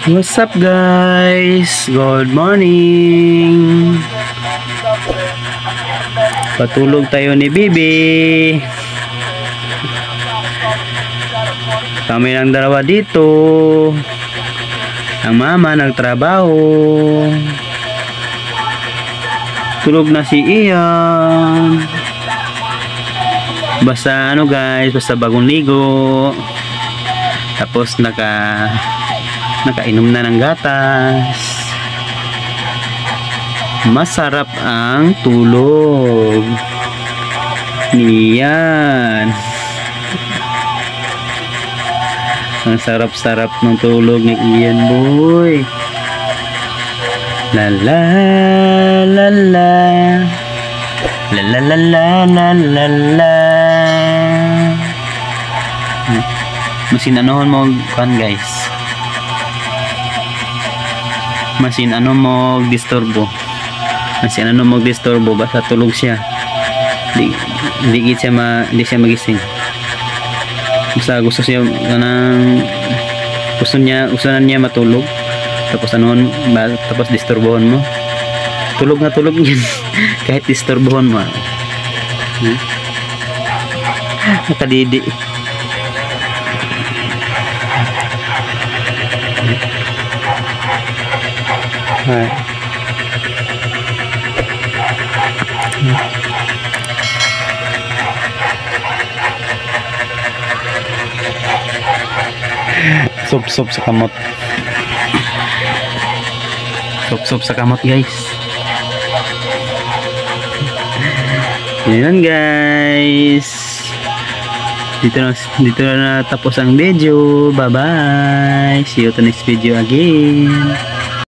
What's up guys? Good morning. Patulog tayo ni Bibi. Kami lang dalawa dito. Ang mama nagtrabaho. Tulog na si Ian. Basta ano guys, basta bagong ligo. Tapos nakainom na ng gatas. Masarap ang tulog niyan. Ang sarap-sarap ng tulog ni Ian boy. La la la la la la la la la la. Masin anohon mo kan guys. Masin ano mo disturbo. Masin ano mo disturbo basta tulog siya. Hindi siya magising. Basta gusto na niya matulog. Tapos tapos disturbohan mo. Tulog na tulog yan. Kahit disturbohan mo. Nakadidi. Sup sa kamot. Sup sa kamot guys. Yan guys. Dito na tapos ang video. Bye bye. See you to next video again.